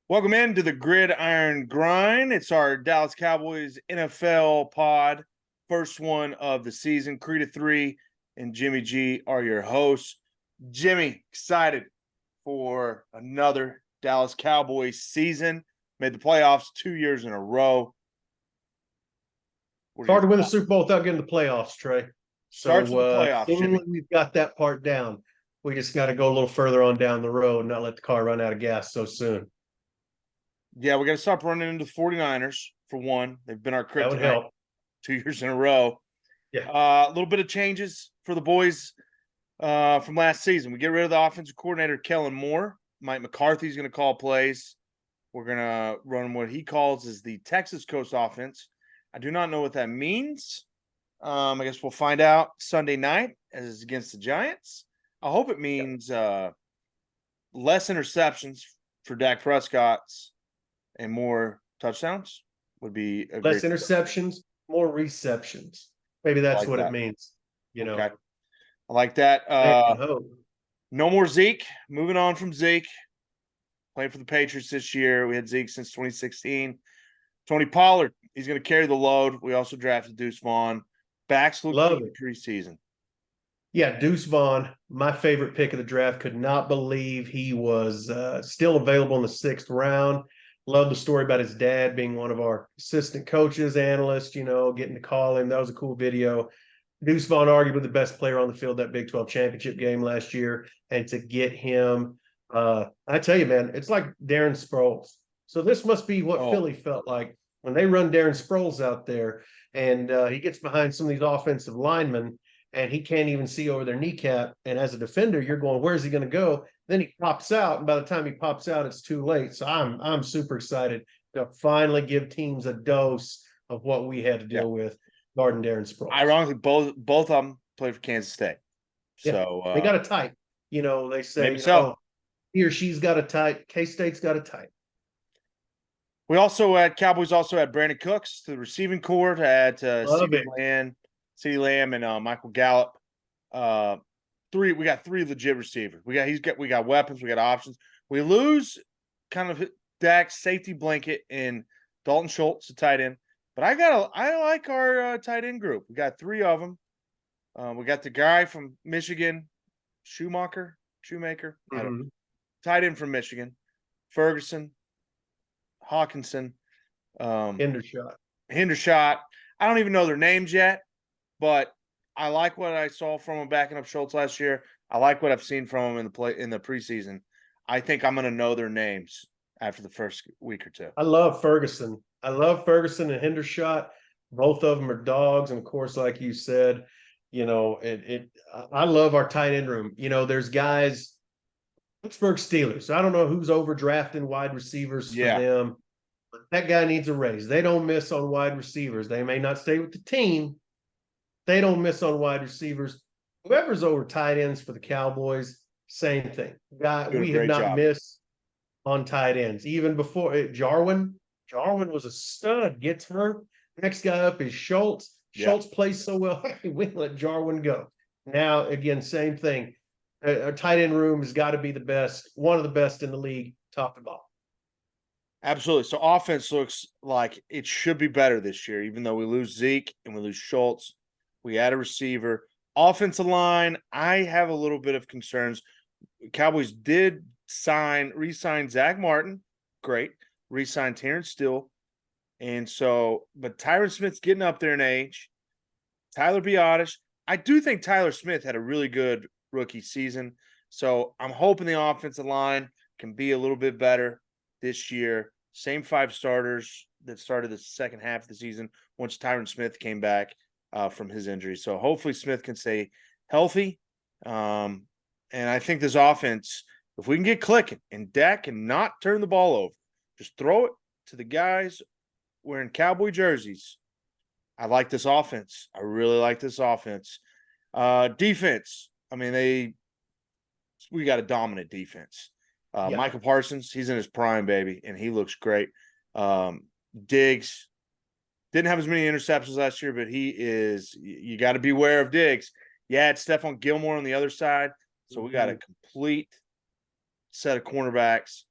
Welcome into the Gridiron Grind. It's our Dallas Cowboys NFL pod, first one of the season. Creta 3 and Jimmy G are your hosts. Jimmy, excited for another Dallas Cowboys season. Made the playoffs 2 years in a row. It's hard to win the Super Bowl without getting the playoffs, Trey. Starts with the playoffs, Seemingly Jimmy. we've got that part down. We just got to go a little further on down the road and not let the car run out of gas so soon. Yeah, we got to stop running into the 49ers, for one. They've been our That would kryptonite help. 2 years in a row. Yeah. A little bit of changes for the boys from last season. We get rid of the offensive coordinator, Kellen Moore. Mike McCarthy's going to call plays. We're going to run what he calls is the Texas Coast offense. I do not know what that means. I guess we'll find out Sunday night as against the Giants. I hope it means less interceptions for Dak Prescott's and more touchdowns would be a Less great interceptions, more receptions. Maybe that's like what that. it means. Okay. I like that. Hope. No more Zeke. Moving on from Zeke. Playing for the Patriots this year. We had Zeke since 2016. Tony Pollard, he's going to carry the load. We also drafted Deuce Vaughn. Backs look Love good it. preseason. Yeah, Deuce Vaughn, my favorite pick of the draft. Could not believe he was still available in the 6th round. Love the story about his dad being one of our assistant coaches, analysts, getting to call him. That was a cool video. Deuce Vaughn, arguably the best player on the field that Big 12 championship game last year. And to get him, I tell you, man, it's like Darren Sproles. So this must be what Philly felt like when they run Darren Sproles out there and he gets behind some of these offensive linemen and he can't even see over their kneecap. And as a defender, you're going, where's he going to go? Then he pops out, and by the time he pops out, it's too late. So I'm super excited to finally give teams a dose of what we had to deal with. Guarding Darren Sproles. Ironically, both of them played for Kansas State. So they got a type. They say, he or she's got a type. K-State's got a type. We also had Cowboys also had Brandon Cooks to the receiving corps, had CeeDee Lamb and Michael Gallup. We got 3 legit receivers. We got weapons, we got options. We lose kind of Dak's safety blanket in Dalton Schultz, the tight end. But I like our tight end group. We got 3 of them. We got the guy from Michigan, Shoemaker, tight end from Michigan, Ferguson, Hawkinson, Hendershot. I don't even know their names yet, but I like what I saw from him backing up Schultz last year. I like what I've seen from him in the preseason. I think I'm going to know their names after the first week or two. I love Ferguson and Hendershot. Both of them are dogs, and of course, like you said, I love our tight end room. There's guys. Pittsburgh Steelers. I don't know who's overdrafting wide receivers for them, but that guy needs a raise. They don't miss on wide receivers. They may not stay with the team. They don't miss on wide receivers. Whoever's over tight ends for the Cowboys, same thing. We have not missed on tight ends. Even before Jarwin was a stud, gets hurt. Next guy up is Schultz. Schultz plays so well, we let Jarwin go. Now, again, same thing. Our tight end room has got to be the best, one of the best in the league, top to bottom. Absolutely. So offense looks like it should be better this year, even though we lose Zeke and we lose Schultz. We add a receiver. Offensive line, I have a little bit of concerns. Cowboys did re-sign Zach Martin. Great. Re-signed Terrence Steele. And so, but Tyron Smith's getting up there in age. Tyler Biadasz. I do think Tyler Smith had a really good rookie season. So I'm hoping the offensive line can be a little bit better this year. Same 5 starters that started the second half of the season once Tyron Smith came back from his injury. So hopefully Smith can stay healthy. And I think this offense, if we can get clicking and Dak can not turn the ball over, just throw it to the guys wearing Cowboy jerseys. I like this offense. I really like this offense. Defense. I mean, we got a dominant defense. Michael Parsons, he's in his prime, baby, and he looks great. Diggs didn't have as many interceptions last year, but you got to beware of Diggs. You had Stephon Gilmore on the other side, so we got a complete set of cornerbacks.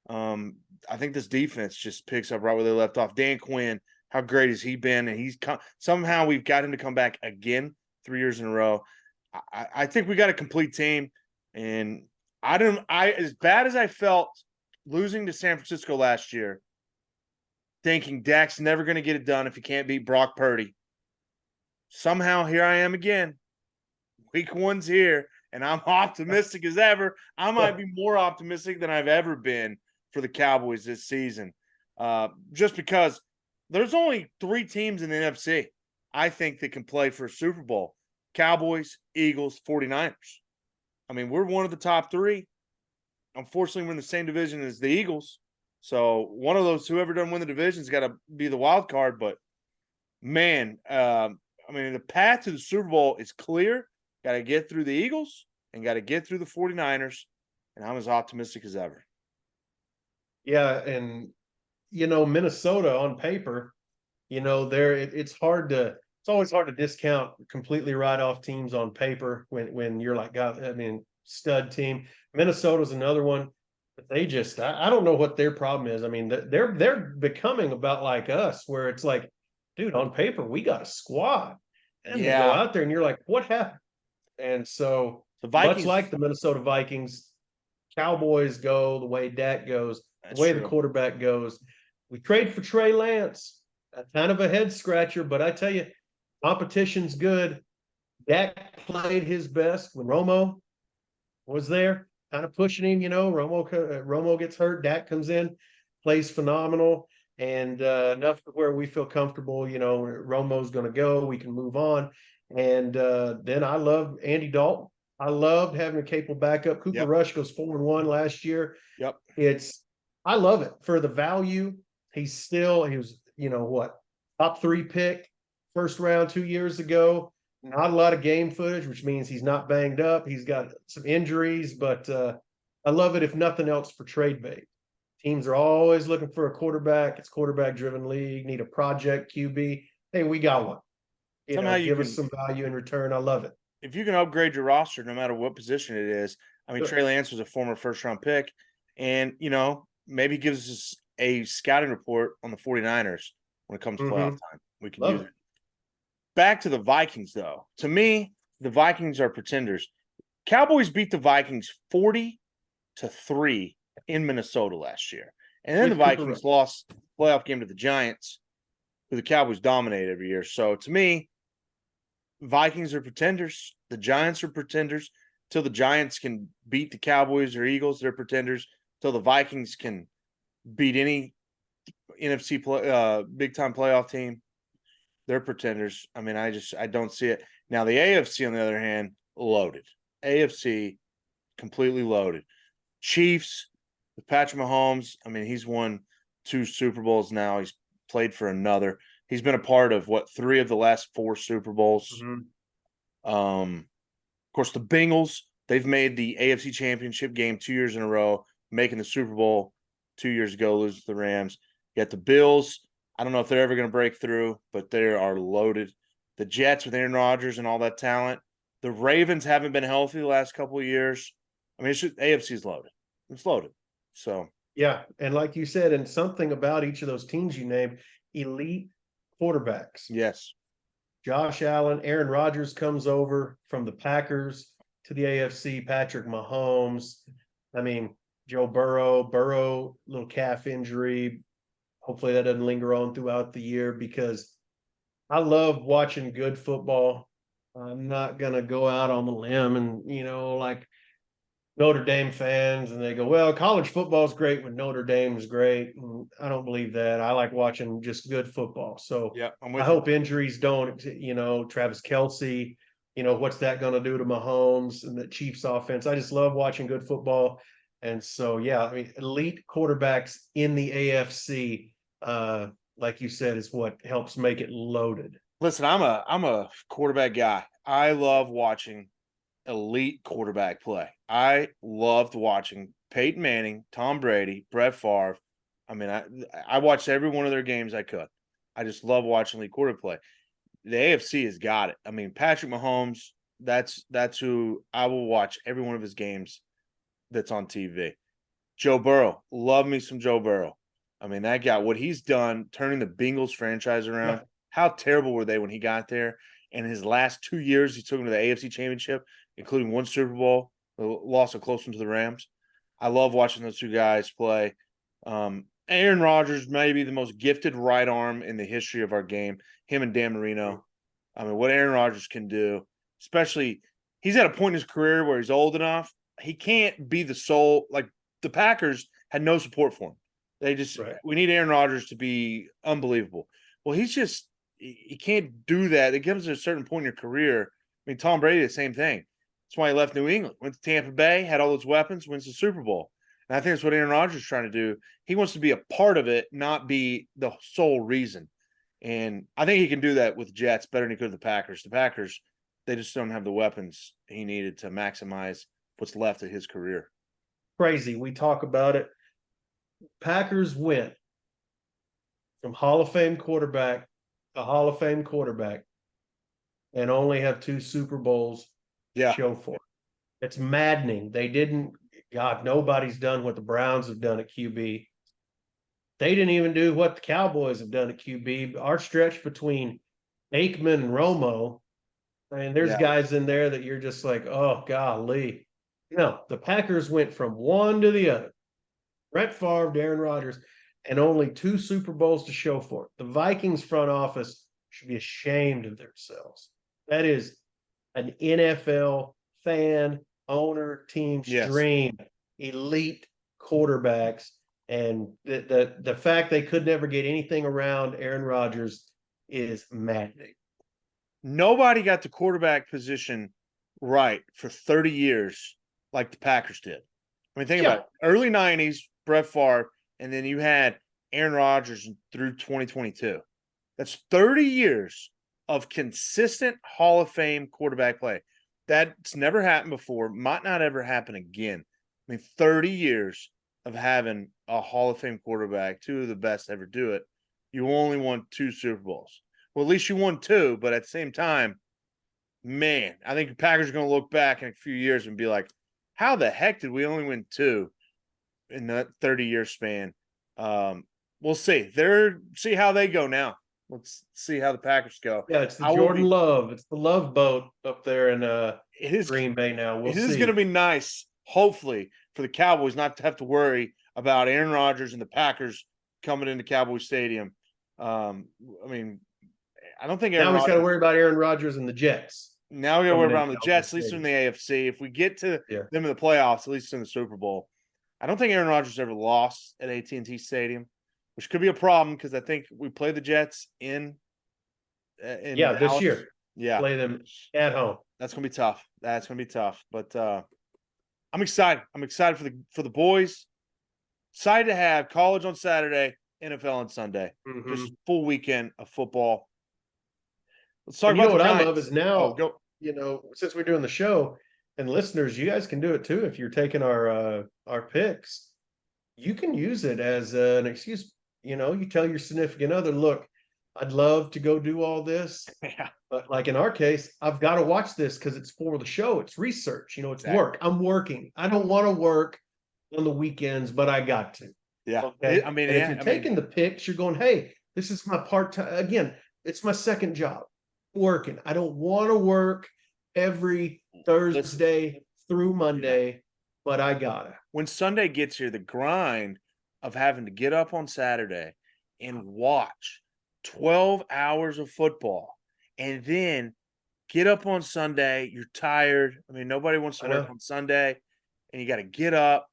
I think this defense just picks up right where they left off. Dan Quinn, how great has he been? And somehow we've got him to come back again 3 years in a row. I think we got a complete team, and as bad as I felt losing to San Francisco last year, thinking Dak's never going to get it done if he can't beat Brock Purdy. Somehow here I am again. Week 1's here, and I'm optimistic as ever. I might be more optimistic than I've ever been for the Cowboys this season, just because there's only 3 teams in the NFC, I think, that can play for a Super Bowl. Cowboys, Eagles, 49ers. I mean, we're one of the top 3. Unfortunately, we're in the same division as the Eagles. So one of those, whoever doesn't win the division, has got to be the wild card. But, man, I mean, the path to the Super Bowl is clear. Got to get through the Eagles and got to get through the 49ers. And I'm as optimistic as ever. Yeah, and Minnesota on paper, it's always hard to discount, completely write off teams on paper when you're like, God, I mean, stud team. Minnesota's another one. But they just, I don't know what their problem is. I mean, they're becoming about like us, where it's like, dude, on paper we got a squad, and they go out there and you're like, what happened? And so, the much Vikings, like the Minnesota Vikings, Cowboys go the way Dak goes, the way the quarterback goes. We trade for Trey Lance, a kind of a head scratcher, but I tell you, competition's good. Dak played his best when Romo was there, kind of pushing him. Romo gets hurt, Dak comes in, plays phenomenal, and enough to where we feel comfortable. Romo's going to go, we can move on. And then I love Andy Dalton. I loved having a capable backup. Cooper Rush goes 4-1 last year. Yep. I love it for the value. He was, top 3 pick, first round 2 years ago. Not a lot of game footage, which means he's not banged up. He's got some injuries, but I love it, if nothing else, for trade bait. Teams are always looking for a quarterback. It's quarterback-driven league. Need a project QB. Hey, we got one. Give us some value in return. I love it. If you can upgrade your roster, no matter what position it is. I mean, Trey Lance was a former first-round pick, and, maybe gives us a scouting report on the 49ers when it comes to playoff time. We can do that. Back to the Vikings, though. To me, the Vikings are pretenders. Cowboys beat the Vikings 40-3 in Minnesota last year. And then the Vikings lost the playoff game to the Giants, who the Cowboys dominate every year. So to me, Vikings are pretenders. The Giants are pretenders. Till the Giants can beat the Cowboys or Eagles, they're pretenders. Till the Vikings can beat any NFC big time playoff team, they're pretenders. I mean, I don't see it. Now the AFC, on the other hand, loaded. AFC completely loaded. Chiefs with Patrick Mahomes. I mean, he's won 2 Super Bowls now. He's played for another. He's been a part of 3 of the last 4 Super Bowls. Of course, the Bengals, they've made the AFC Championship game 2 years in a row, making the Super Bowl 2 years ago, lose to the Rams. You got the Bills. I don't know if they're ever going to break through, but they are loaded. The Jets with Aaron Rodgers and all that talent. The Ravens haven't been healthy the last couple of years. I mean, AFC is loaded. It's loaded. So yeah, and like you said, and something about each of those teams you named, elite quarterbacks. Yes. Josh Allen, Aaron Rodgers comes over from the Packers to the AFC. Patrick Mahomes. I mean, Joe Burrow, little calf injury. Hopefully that doesn't linger on throughout the year, because I love watching good football. I'm not going to go out on the limb and, like Notre Dame fans, and they go, well, college football is great when Notre Dame is great. And I don't believe that. I like watching just good football. So I hope injuries don't, Travis Kelce, what's that going to do to Mahomes and the Chiefs offense? I just love watching good football. And so, yeah, I mean, elite quarterbacks in the AFC, like you said, is what helps make it loaded. Listen, I'm a quarterback guy. I love watching elite quarterback play. I loved watching Peyton Manning, Tom Brady, Brett Favre. I mean, I watched every one of their games I could. I just love watching elite quarterback play. The AFC has got it. I mean, Patrick Mahomes, that's who I will watch every one of his games that's on TV. Joe Burrow. Love me some Joe Burrow. I mean, that guy, what he's done, turning the Bengals franchise around. Yeah. How terrible were they when he got there? And his last 2 years, he took them to the AFC Championship, including one Super Bowl, lost a close one to the Rams. I love watching those two guys play. Aaron Rodgers may be the most gifted right arm in the history of our game. Him and Dan Marino. I mean, what Aaron Rodgers can do, especially he's at a point in his career where he's old enough. He can't be the sole. Like the Packers had no support for him. They just Right. we need Aaron Rodgers to be unbelievable. Well, he can't do that. It comes to a certain point in your career. I mean, Tom Brady, the same thing. That's why he left New England, went to Tampa Bay, had all those weapons, wins the Super Bowl. And I think that's what Aaron Rodgers is trying to do. He wants to be a part of it, not be the sole reason. And I think he can do that with the Jets better than he could with the Packers. The Packers, they just don't have the weapons he needed to maximize what's left of his career. Crazy. We talk about it. Packers went from Hall of Fame quarterback to Hall of Fame quarterback and only have 2 Super Bowls to Yeah. show for it. It's maddening. They didn't, God, nobody's done what the Browns have done at QB. They didn't even do what the Cowboys have done at QB. Our stretch between Aikman and Romo, I mean, there's Yeah. guys in there that you're just like, oh, golly. No, the Packers went from one to the other. Brett Favre, Aaron Rodgers, and only 2 Super Bowls to show for it. The Vikings front office should be ashamed of themselves. That is an NFL fan, owner, team's Yes. dream. Elite quarterbacks. And the fact they could never get anything around Aaron Rodgers is maddening. Nobody got the quarterback position right for 30 years like the Packers did. I mean, think about it. Early 90s, Brett Favre, and then you had Aaron Rodgers through 2022. That's 30 years of consistent Hall of Fame quarterback play. That's never happened before, might not ever happen again. I mean, 30 years of having a Hall of Fame quarterback, 2 of the best to ever do it. You only won 2 Super Bowls. Well, at least you won 2, but at the same time, man, I think the Packers are going to look back in a few years and be like, how the heck did we only win 2 in that 30-year span? We'll see. See how they go now. Let's see how the Packers go. Yeah, it's the Jordan Love. It's the Love boat up there in Green Bay now. We'll see. It is going to be nice, hopefully, for the Cowboys not to have to worry about Aaron Rodgers and the Packers coming into Cowboy Stadium. I mean, I don't think Aaron Rodgers. Now we got to worry about Aaron Rodgers and the Jets. Now we got to worry about the Jets, at least in the AFC. If we get to them in the playoffs, at least in the Super Bowl, I don't think Aaron Rodgers ever lost at AT&T Stadium, which could be a problem because I think we play the Jets in Dallas this year. Yeah, play them at home. That's gonna be tough. That's gonna be tough. But I'm excited. I'm excited for the boys. Excited to have college on Saturday, NFL on Sunday. Just full weekend of football. Let's talk about what I love is now. Since we're doing the show, and listeners, you guys can do it too if you're taking our picks. You can use it as an excuse. You tell your significant other, look, I'd love to go do all this. Yeah. But like in our case, I've got to watch this because it's for the show. It's research. It's work. I'm working. I don't want to work on the weekends, but I got to. Yeah. Okay. If you're taking the picks, you're going, hey, this is my part-time. Again, it's my second job. Working. I don't want to work every Thursday through Monday, but I gotta. When Sunday gets here, the grind of having to get up on Saturday and watch 12 hours of football and then get up on Sunday, you're tired. I mean, nobody wants to work on Sunday, and you got to get up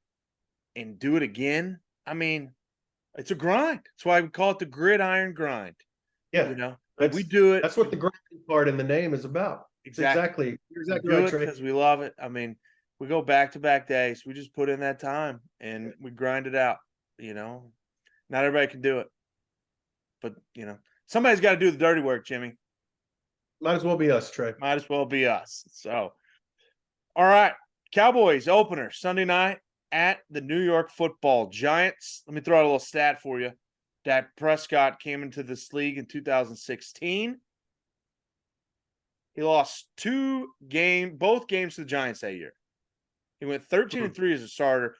and do it again. I mean, it's a grind. That's why we call it the gridiron grind. Yeah. We do it. That's what the grinding part in the name is about. Exactly. You're exactly right, Trey. Because we love it. I mean, we go back-to-back days. We just put in that time, and we grind it out, Not everybody can do it. But, somebody's got to do the dirty work, Jimmy. Might as well be us, Trey. Might as well be us. So, all right. Cowboys opener Sunday night at the New York Football Giants. Let me throw out a little stat for you. Dak Prescott came into this league in 2016. He lost both games to the Giants that year. He went 13-3 as a starter.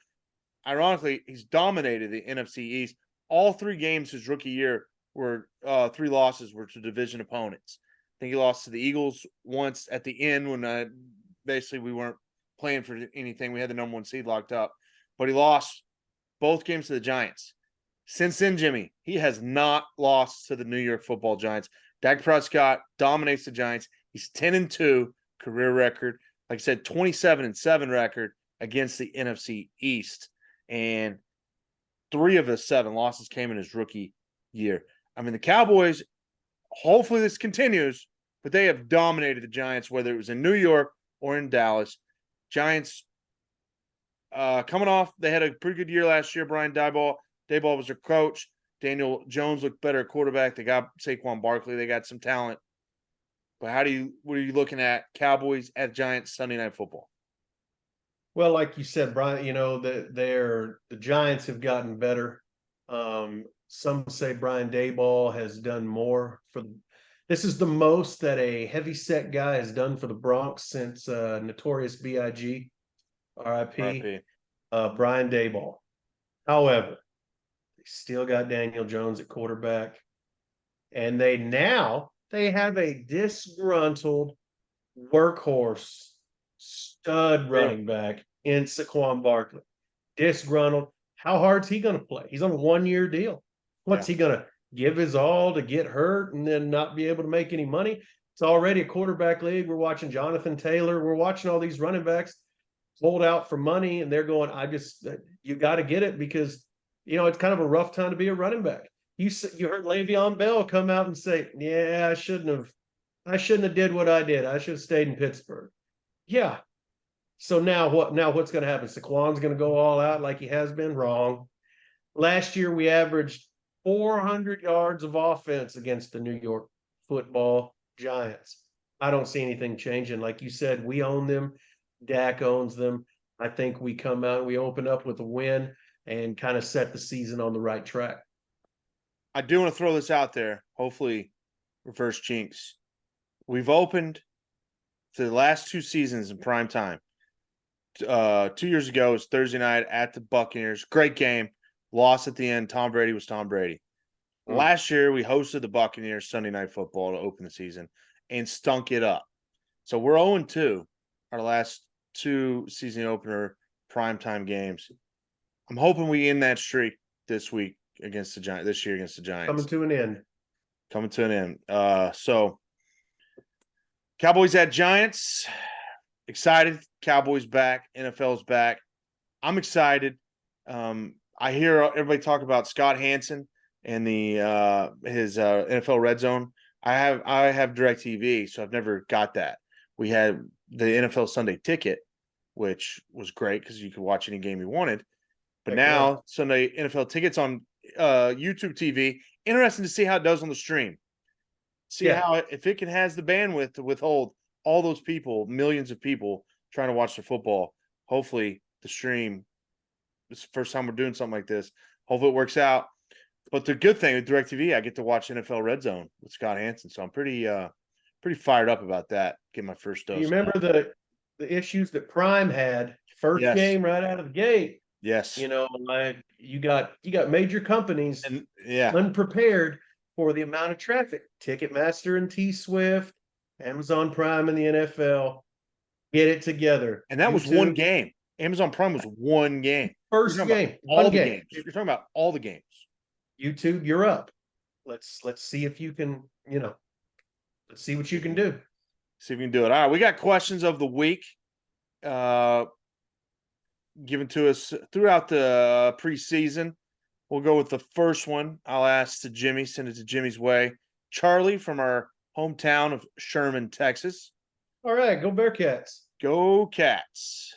ironically, he's dominated the NFC East. All 3 games his rookie year were 3 losses were to division opponents. I think he lost to the Eagles once at the end when basically we weren't playing for anything. We had the number 1 seed locked up, but he lost both games to the Giants. Since then, Jimmy, he has not lost to the New York Football Giants. Dak Prescott dominates the Giants. He's 10-2 career record. Like I said, 27-7 record against the NFC East. And 3 of his 7 losses came in his rookie year. I mean, the Cowboys, hopefully this continues, but they have dominated the Giants, whether it was in New York or in Dallas. Giants coming off, they had a pretty good year last year. Brian Daboll was their coach. Daniel Jones looked better at quarterback. They got Saquon Barkley. They got some talent. But what are you looking at? Cowboys at Giants Sunday Night Football. Well, like you said, Brian, the Giants have gotten better. Some say Brian Daboll has done more for this is the most that a heavy set guy has done for the Bronx since Notorious B.I.G. R.I.P. Brian Daboll. However, they still got Daniel Jones at quarterback, and they have a disgruntled workhorse stud running back in Saquon Barkley. Disgruntled. How hard's he going to play? He's on a 1-year deal. What's he going to give his all to get hurt and then not be able to make any money? It's already a quarterback league. We're watching Jonathan Taylor. We're watching all these running backs hold out for money, and they're going, you got to get it because, it's kind of a rough time to be a running back. You heard Le'Veon Bell come out and say, yeah, I shouldn't have did what I did. I should have stayed in Pittsburgh. Yeah. So now what? Now what's going to happen? Saquon's going to go all out like he has been. Wrong. Last year we averaged 400 yards of offense against the New York Football Giants. I don't see anything changing. Like you said, we own them. Dak owns them. I think we come out and we open up with a win and kind of set the season on the right track. I do want to throw this out there. Hopefully, reverse jinx. We've opened the last 2 seasons in prime time. 2 years ago, it was Thursday night at the Buccaneers. Great game. Lost at the end. Tom Brady was Tom Brady. Last year, we hosted the Buccaneers Sunday Night Football to open the season and stunk it up. So we're 0-2 our last 2 season opener primetime games. I'm hoping we end that streak this week against the Giants. This year against the Giants. Coming to an end. So Cowboys at Giants. Excited. Cowboys back. NFL's back. I'm excited. I hear everybody talk about Scott Hansen and his NFL Red Zone. I have DirecTV, so I've never got that. We had the NFL Sunday Ticket, which was great because you could watch any game you wanted. But now Sunday NFL Ticket's on YouTube TV. Interesting to see how it does on the stream. See how if it has the bandwidth to withhold all those people, millions of people trying to watch the football. Hopefully the stream. It's the first time we're doing something like this. Hopefully it works out. But the good thing with DirecTV, I get to watch NFL Red Zone with Scott Hansen. So I'm pretty fired up about that. Get my first dose. You remember the issues that Prime had first game right out of the gate? Yes. You got major companies unprepared for the amount of traffic. Ticketmaster and T-Swift, Amazon Prime and the NFL. Get it together. And that was one game. Amazon Prime was one game. First game. All the games. You're talking about all the games. YouTube, you're up. Let's see if you can, let's see what you can do. See if you can do it. All right, we got questions of the week given to us throughout the preseason. We'll go with the first one. I'll ask to Jimmy, send it to Jimmy's way. Charlie from our hometown of Sherman, Texas. All right, go Bearcats. Go Cats.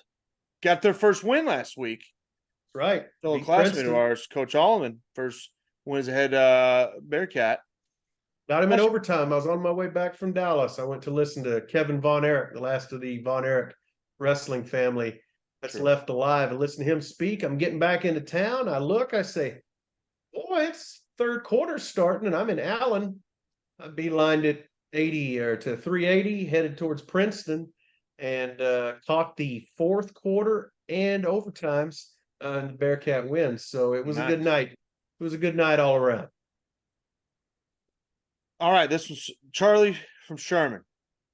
Got their first win last week. Right. Fellow classmate of ours, Coach Allman, first win as a head Bearcat. Got him in overtime. I was on my way back from Dallas. I went to listen to Kevin Von Erich, the last of the Von Erich wrestling family that's left alive, and listen to him speak. I'm getting back into town. I look, I say, boy, it's third quarter starting, and I'm in Allen. I beelined it 80 or to 380, headed towards Princeton, and caught the fourth quarter and overtimes and the Bearcat wins. So it was a good Nice. night. It was a good night all around. All right, this was Charlie from Sherman.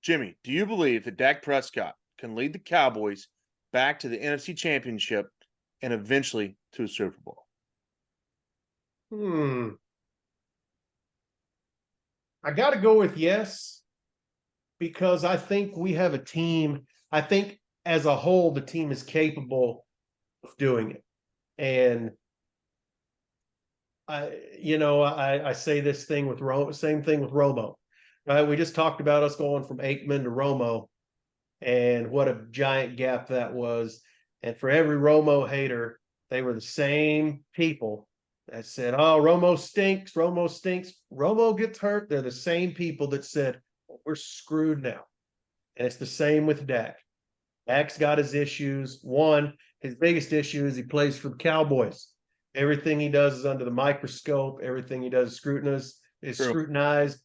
Jimmy, do you believe that Dak Prescott can lead the Cowboys back to the NFC Championship and eventually to a Super Bowl? I got to go with yes, because I think we have a team. I think as a whole, the team is capable of doing it. And I say this thing with same thing with Romo. Right? We just talked about us going from Aikman to Romo, and what a giant gap that was. And for every Romo hater, they were the same people that said, "Oh, Romo stinks. Romo stinks. Romo gets hurt." They're the same people that said, well, "We're screwed now." And it's the same with Dak. Dak's got his issues. One, his biggest issue is he plays for the Cowboys. Everything he does is under the microscope. Everything he does is True. scrutinized.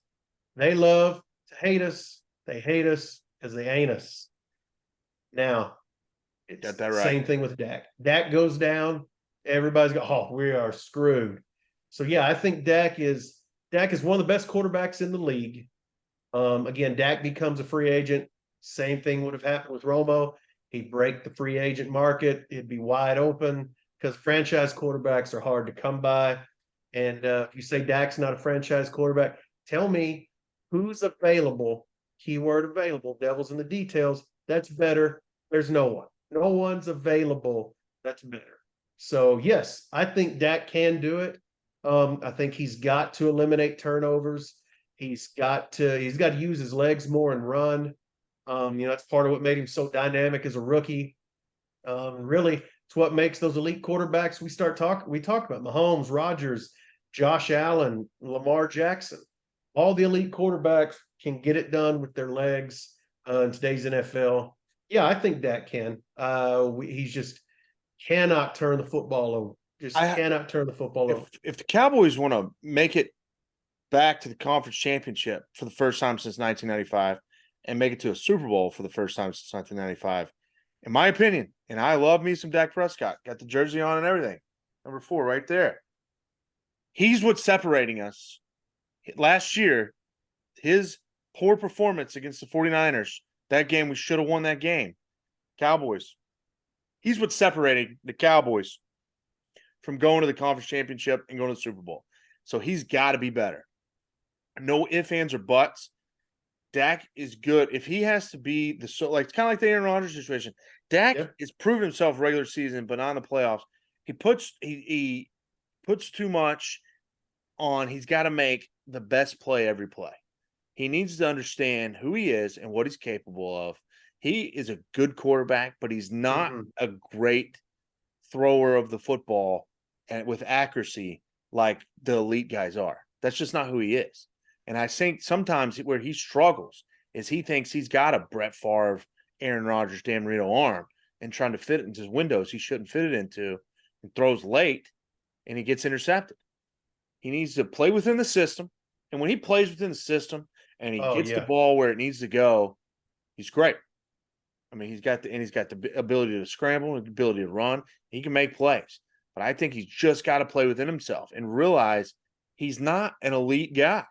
They love to hate us. They hate us because they ain't us. Now, it's Got that the right. same thing with Dak. Dak goes down, everybody's go, "Oh, we are screwed." So yeah, I think Dak is one of the best quarterbacks in the league. Again, Dak becomes a free agent. Same thing would have happened with Romo. He'd break the free agent market. It'd be wide open because franchise quarterbacks are hard to come by. And if you say Dak's not a franchise quarterback, tell me who's available. Keyword available. Devil's in the details. That's better. There's no one. No one's available. That's better. So yes, I think Dak can do it. I think he's got to eliminate turnovers. He's got to use his legs more and run. That's part of what made him so dynamic as a rookie. Really, it's what makes those elite quarterbacks we talk about Mahomes, Rodgers, Josh Allen, Lamar Jackson. All the elite quarterbacks can get it done with their legs in today's NFL. Yeah, I think Dak can. He's just cannot turn the football over. Just I cannot turn the football over. if the Cowboys want to make it back to the conference championship for the first time since 1995 and make it to a Super Bowl for the first time since 1995, in my opinion, and I love me some Dak Prescott, got the jersey on and everything. Number 4 right there. He's what's separating us. Last year, his poor performance against the 49ers, that game, we should have won that game. Cowboys. He's what's separating the Cowboys from going to the conference championship and going to the Super Bowl. So he's got to be better. No ifs, ands, or buts. Dak is good. If he has to be it's kind of like the Aaron Rodgers situation. Dak has proven himself regular season, but not in the playoffs. He puts too much on. He's got to make the best play every play. He needs to understand who he is and what he's capable of. He is a good quarterback, but he's not a great thrower of the football and with accuracy like the elite guys are. That's just not who he is. And I think sometimes where he struggles is he thinks he's got a Brett Favre, Aaron Rodgers, Dan Marino arm and trying to fit it into windows he shouldn't fit it into and throws late and he gets intercepted. He needs to play within the system. And when he plays within the system and he gets the ball where it needs to go, he's great. I mean, he's got the ability to scramble and the ability to run. He can make plays. But I think he's just got to play within himself and realize he's not an elite guy.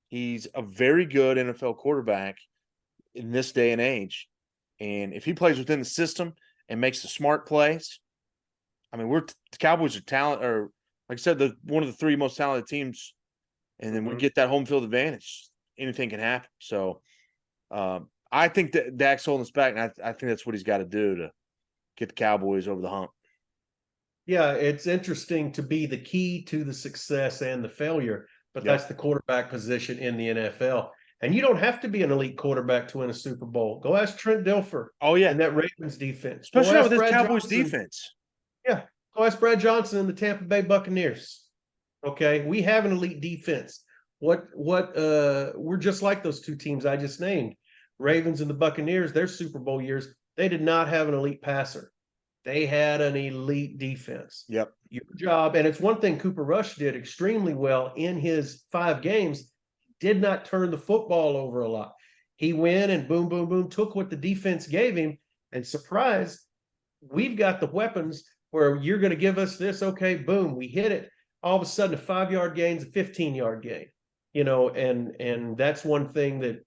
He's a very good NFL quarterback in this day and age. And if he plays within the system and makes the smart plays, I mean, the Cowboys are talent, or like I said, one of the 3 most talented teams. And then we get that home field advantage. Anything can happen. So I think that Dak's holding us back, and I think that's what he's got to do to get the Cowboys over the hump. Yeah, it's interesting to be the key to the success and the failure, but that's the quarterback position in the NFL. And you don't have to be an elite quarterback to win a Super Bowl. Go ask Trent Dilfer. Oh, yeah. And that Ravens defense. Especially now with this Cowboys defense. Yeah. Go ask Brad Johnson and the Tampa Bay Buccaneers. Okay. We have an elite defense. We're just like those 2 teams I just named. Ravens and the Buccaneers, their Super Bowl years, they did not have an elite passer. They had an elite defense. Yep. Your job, and it's one thing Cooper Rush did extremely well in his 5 games, did not turn the football over a lot. He went and boom, boom, boom, took what the defense gave him, and surprise, we've got the weapons where you're going to give us this. Okay, boom, we hit it. All of a sudden, a 5 yard gain is a 15-yard gain, and that's one thing that,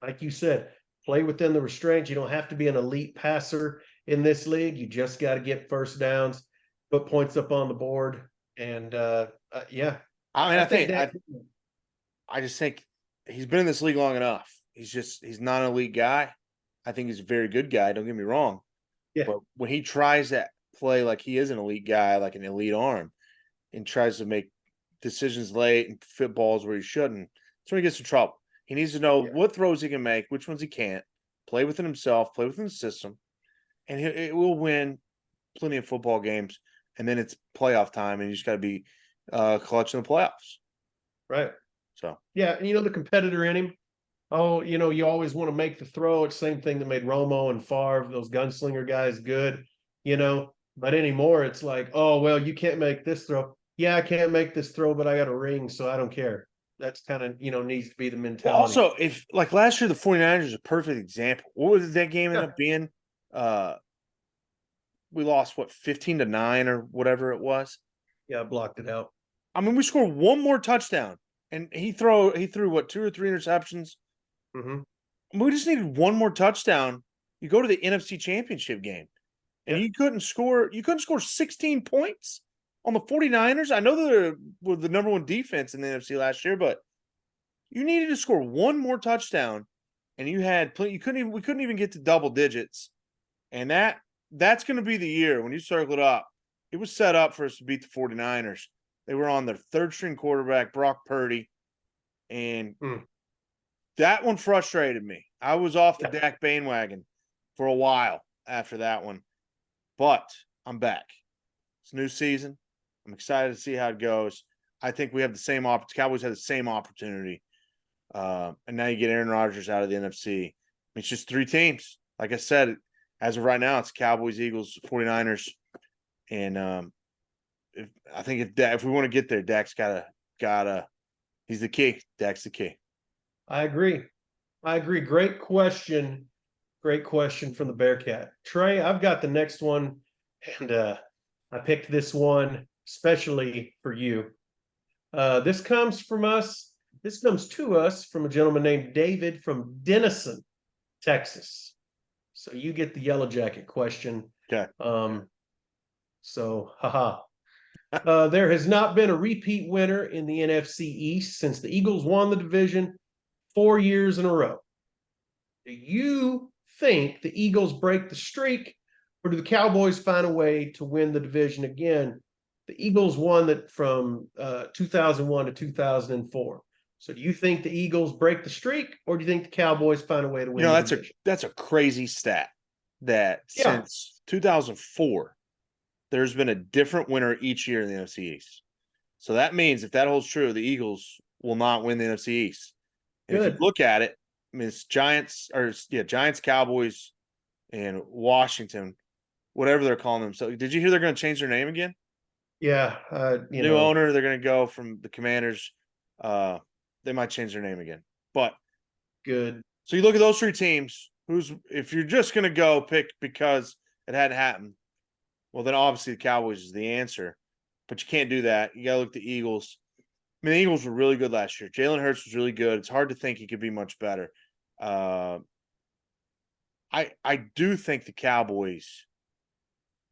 like you said, play within the restraints. You don't have to be an elite passer in this league. You just got to get first downs, put points up on the board. And yeah, I mean, I think that I just think he's been in this league long enough. He's not an elite guy. I think he's a very good guy. Don't get me wrong, yeah, but when he tries to play like he is an elite guy, like an elite arm, and tries to make decisions late and fit balls where he shouldn't, that's when he gets in trouble. He needs to know yeah, what throws he can make, which ones he can't. Play within himself, play within the system, and it will win plenty of football games. And then it's playoff time, and you just got to be clutch in the playoffs. right. So Yeah, and the competitor in him. Oh, you always want to make the throw. It's the same thing that made Romo and Favre, those gunslinger guys, good. But anymore, it's like, oh well, you can't make this throw. Yeah, I can't make this throw, but I got a ring, so I don't care. That's kind of needs to be the well, mentality. also, if like last year, the 49ers is a perfect example. What was that game end Yeah, up being? We lost what 15-9 or whatever it was. yeah, I blocked it out. I mean, we scored one more touchdown, and he threw what 2 or 3 interceptions. Hmm. We just needed one more touchdown. You go to the NFC Championship game, and Yeah, you couldn't score. You couldn't score 16 points on the 49ers. I know they were the number one defense in the NFC last year, but you needed to score one more touchdown, and you had plenty. We couldn't even get to double digits, and that's going to be the year when you circle it up. It was set up for us to beat the 49ers. They were on their third string quarterback, Brock Purdy, and mm, that one frustrated me. I was off the yeah. Dak bandwagon for a while after that one, but I'm back. It's a new season. I'm excited to see how it goes. I think we have the same Cowboys have the same opportunity, and now you get Aaron Rodgers out of the NFC. It's just 3 teams. Like I said, as of right now, it's Cowboys, Eagles, 49ers, and I think if we want to get there, Dak's gotta. He's the key. Dak's the key. I agree. I agree. Great question. Great question from the Bearcat. Trey, I've got the next one, and I picked this one especially for you. This comes from us. This comes to us from a gentleman named David from Denison, Texas. So you get the yellow jacket question. Okay. Haha. There has not been a repeat winner in the NFC East since the Eagles won the division 4 years in a row. Do you think the Eagles break the streak, or do the Cowboys find a way to win the division again? The Eagles won that from 2001 to 2004. So do you think the Eagles break the streak, or do you think the Cowboys find a way to win the division? That's a crazy stat that Yeah, since 2004, there's been a different winner each year in the NFC East. So that means if that holds true, the Eagles will not win the NFC East. And if you good. look at it, I mean, it's Giants, Cowboys, and Washington, whatever they're calling them. So did you hear they're going to change their name again? Yeah, New owner, they're going to go from the Commanders. They might change their name again. But good. so you look at those 3 teams. If you're just going to go pick because it hadn't happened, well, then obviously the Cowboys is the answer. But you can't do that. You got to look at the Eagles. I mean, the Eagles were really good last year. Jalen Hurts was really good. It's hard to think he could be much better. I do think the Cowboys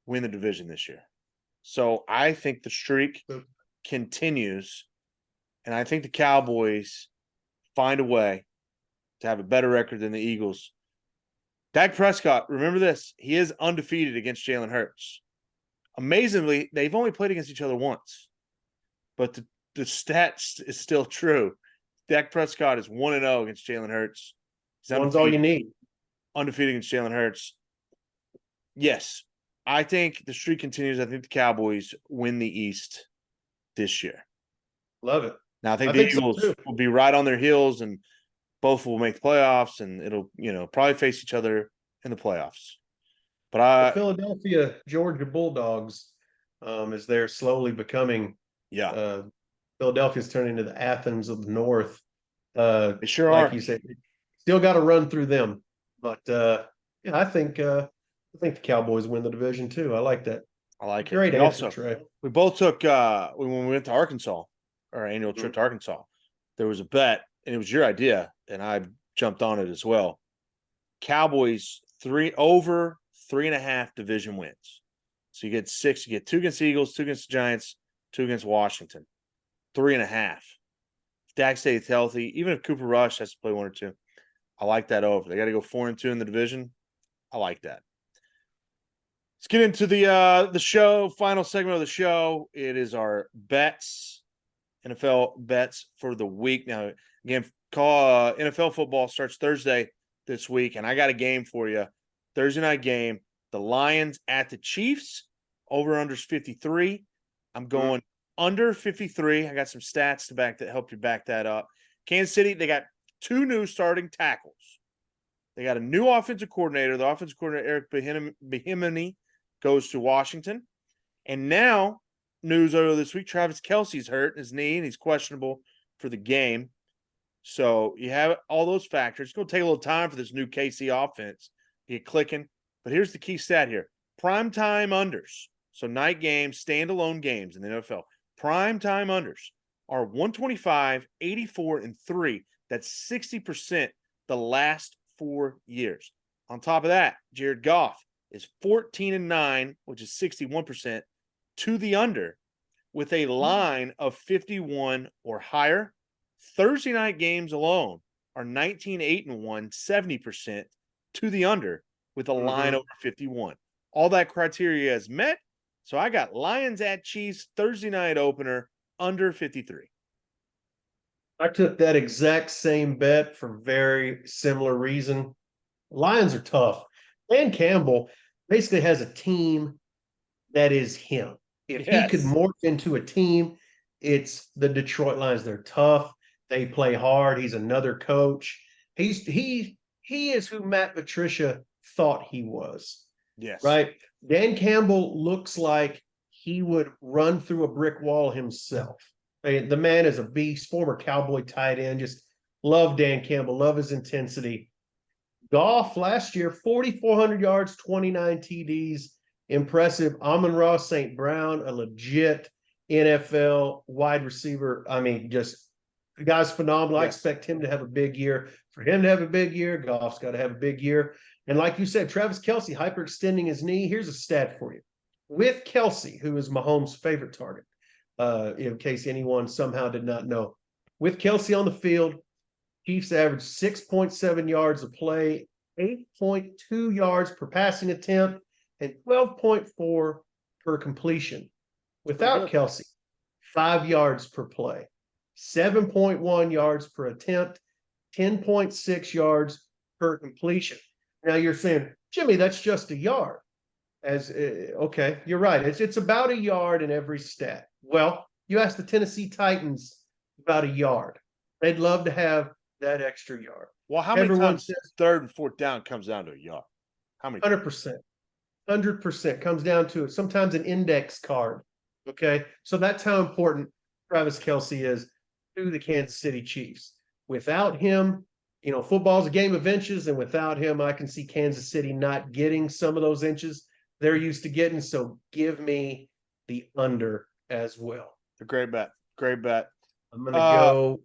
win the division this year. So I think the streak continues, and I think the Cowboys find a way to have a better record than the Eagles. Dak Prescott, remember this, he is undefeated against Jalen Hurts. Amazingly, they've only played against each other once, but the stats is still true. Dak Prescott is 1-0 against Jalen Hurts. He's One's all you need. undefeated against Jalen Hurts. Yes, I think the streak continues. I think the Cowboys win the East this year. Love it. Now I think I the think so Eagles too. will be right on their heels, and both will make the playoffs, and it'll probably face each other in the playoffs. The But Philadelphia Georgia Bulldogs, as they're slowly becoming, yeah, Philadelphia's turning into the Athens of the North. they sure Like are. you said, still got to run through them. But yeah, I think the Cowboys win the division too. I like that. I like it. Great answer, Trey. We both took when we went to Arkansas, our annual trip to Arkansas. There was a bet, and it was your idea, and I jumped on it as well. Cowboys over 3.5 division wins. So you get 6. You get 2 against the Eagles, 2 against the Giants, 2 against Washington. 3.5. If Dak stays healthy, even if Cooper Rush has to play 1 or 2, I like that over. They got to go 4-2 in the division. I like that. Let's get into the show. Final segment of the show. It is our bets, NFL bets for the week. Now, again, NFL football starts Thursday this week, and I got a game for you. Thursday night game. The Lions at the Chiefs. Over/unders 53. I'm going under 53. I got some stats to help you back that up. Kansas City, they got 2 new starting tackles. They got a new offensive coordinator. The offensive coordinator, Eric Bieniemy, goes to Washington. And now, news earlier this week, Travis Kelce's hurt in his knee, and he's questionable for the game. So you have all those factors. It's going to take a little time for this new KC offense to get clicking. But here's the key stat here. Primetime unders. So night games, standalone games in the NFL. Primetime unders are 125, 84, and 3. That's 60% the last 4 years. On top of that, Jared Goff is 14-9, which is 61% to the under, with a line of 51 or higher. Thursday night games alone are 19-8-1, 70% to the under, with a line over 51. All that criteria is met. So I got Lions at Chiefs Thursday night opener under 53. I took that exact same bet for very similar reason. Lions are tough. Dan Campbell basically has a team that is him. If he could morph into a team, it's the Detroit Lions. They're tough. They play hard. He's another coach. He is who Matt Patricia thought he was. Yes. Right? Dan Campbell looks like he would run through a brick wall himself. The man is a beast, former Cowboy tight end. Just love Dan Campbell, love his intensity. Goff last year, 4,400 yards, 29 TDs. Impressive. Amon-Ra St. Brown, a legit NFL wide receiver. I mean, just the guy's phenomenal. I expect him to have a big year. For him to have a big year, Goff's got to have a big year. And like you said, Travis Kelce hyperextending his knee. Here's a stat for you. With Kelce, who is Mahomes' favorite target, in case anyone somehow did not know. With Kelce on the field, Chiefs average 6.7 yards a play, 8.2 yards per passing attempt, and 12.4 per completion. Without Kelce, 5 yards per play, 7.1 yards per attempt, 10.6 yards per completion. Now you're saying, Jimmy, that's just a yard. Okay, you're right. It's about a yard in every stat. Well, you ask the Tennessee Titans about a yard. They'd love to have that extra yard. Well, how many times says, 3rd and 4th down comes down to a yard? How many? 100%. 100% comes down to sometimes an index card. Okay, so that's how important Travis Kelce is to the Kansas City Chiefs. Without him, football's a game of inches, and without him, I can see Kansas City not getting some of those inches they're used to getting. So give me the under as well. A great bet. Great bet. I'm going to go.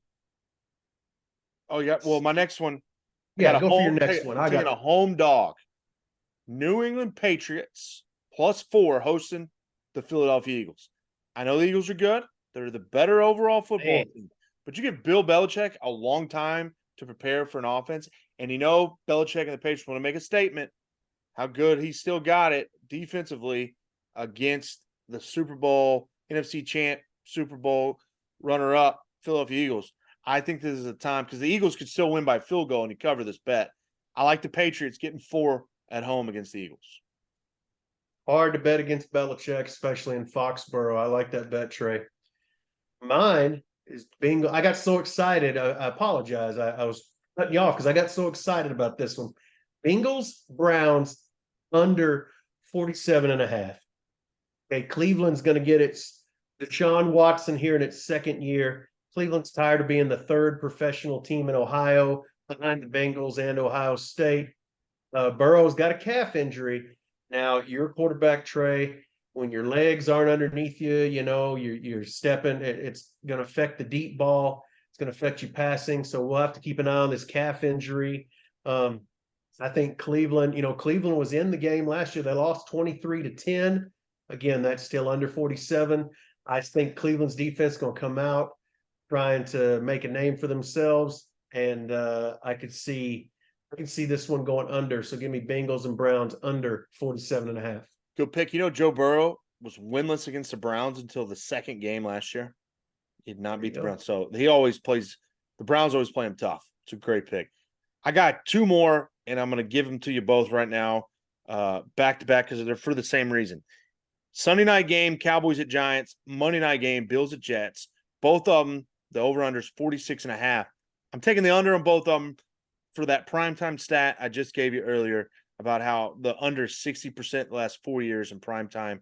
Oh, yeah. Well, my next one. Yeah, go for your next one. I'm taking a home dog. New England Patriots +4 hosting the Philadelphia Eagles. I know the Eagles are good. They're the better overall football team. But you give Bill Belichick a long time to prepare for an offense. And Belichick and the Patriots want to make a statement how good he still got it defensively against the Super Bowl, NFC champ, Super Bowl runner-up Philadelphia Eagles. I think this is a time because the Eagles could still win by field goal and you cover this bet. I like the Patriots getting 4 at home against the Eagles. Hard to bet against Belichick, especially in Foxborough. I like that bet, Trey. Mine is bingo. I got so excited. I apologize. I was cutting you off because I got so excited about this one. Bengals, Browns, under 47.5. Okay, Cleveland's going to get its Deshaun Watson here in its 2nd year. Cleveland's tired of being the 3rd professional team in Ohio behind the Bengals and Ohio State. Burrow's got a calf injury. Now, your quarterback, Trey, when your legs aren't underneath you, you're stepping. It's going to affect the deep ball. It's going to affect you passing. So we'll have to keep an eye on this calf injury. Um, I think Cleveland was in the game last year. They lost 23-10. Again, that's still under 47. I think Cleveland's defense is going to come out trying to make a name for themselves. And I can see this one going under. So give me Bengals and Browns under 47.5. Good pick. Joe Burrow was winless against the Browns until the second game last year. He did not beat the Browns. So the Browns always play him tough. It's a great pick. I got two more, and I'm going to give them to you both right now, back to back, because they're for the same reason. Sunday night game, Cowboys at Giants. Monday night game, Bills at Jets. Both of them, the over-under is 46.5. I'm taking the under on both of them for that primetime stat I just gave you earlier about how the under 60% the last 4 years in primetime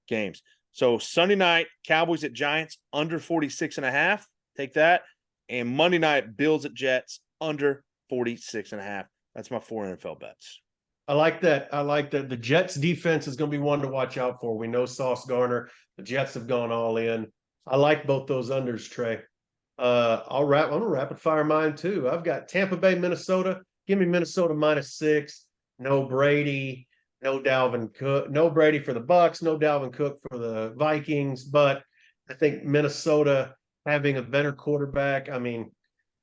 games. So Sunday night, Cowboys at Giants, under 46.5. Take that. And Monday night, Bills at Jets, under 46.5. That's my 4 NFL bets. I like that. The Jets defense is going to be one to watch out for. We know Sauce Gardner. The Jets have gone all in. I like both those unders, Trey. I'm gonna rapid fire mine too. I've got Tampa Bay, Minnesota. Give me Minnesota -6. No Brady, no Dalvin Cook, no Brady for the Bucks, no Dalvin Cook for the Vikings. But I think Minnesota having a better quarterback. I mean,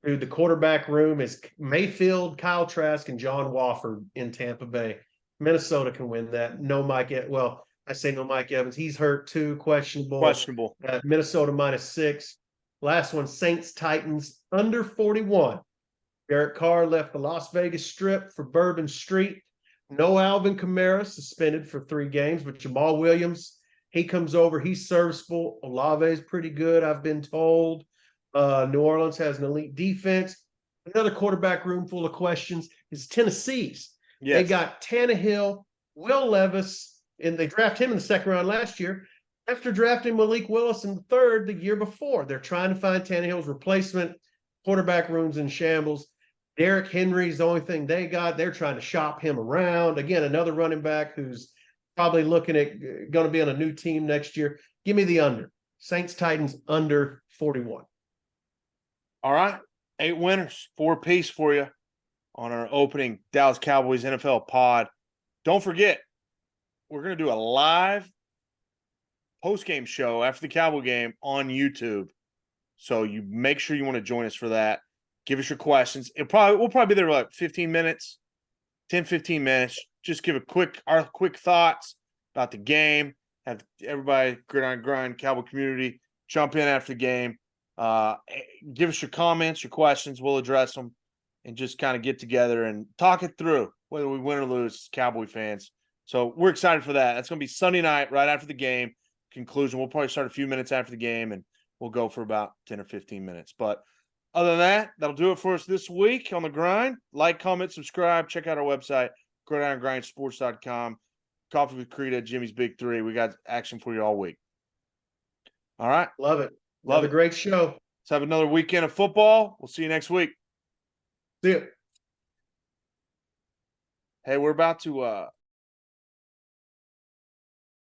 dude, the quarterback room is Mayfield, Kyle Trask, and John Wofford in Tampa Bay. Minnesota can win that. No Mike. Well, I say no Mike Evans. He's hurt too, questionable. Questionable. Minnesota -6. Last one, Saints Titans under 41. Derek Carr left the Las Vegas Strip for Bourbon Street. No Alvin Kamara, suspended for 3 games, but Jamal Williams, he comes over. He's serviceable. Olave is pretty good, I've been told. New Orleans has an elite defense. Another quarterback room full of questions is Tennessee's. Yes. They got Tannehill, Will Levis, and they drafted him in the second round last year after drafting Malik Willis in the third the year before. They're trying to find Tannehill's replacement. Quarterback room's in shambles. Derrick Henry's the only thing they got. They're trying to shop him around. Again, another running back who's probably looking at going to be on a new team next year. Give me the under. Saints Titans under 41. All right. 8 winners, 4 apiece for you on our opening Dallas Cowboys NFL pod. Don't forget, we're going to do a live post-game show after the Cowboy game on YouTube. So you make sure you want to join us for that. Give us your questions. We'll probably be there for like 15 minutes, 10, 15 minutes. Just give our quick thoughts about the game. Have everybody, Gridiron Cowboy community, jump in after the game. Give us your comments, your questions. We'll address them and just kind of get together and talk it through, whether we win or lose, Cowboy fans. So we're excited for that. That's going to be Sunday night, right after the game conclusion. We'll probably start a few minutes after the game, and we'll go for about 10 or 15 minutes. But other than that, that'll do it for us this week on The Grind. Like, comment, subscribe. Check out our website, gridirongrindsports.com. Coffee with Creta, Jimmy's Big Three. We got action for you all week. All right. Love it. Love a great show. Let's have another weekend of football. We'll see you next week. See ya. Hey, we're about to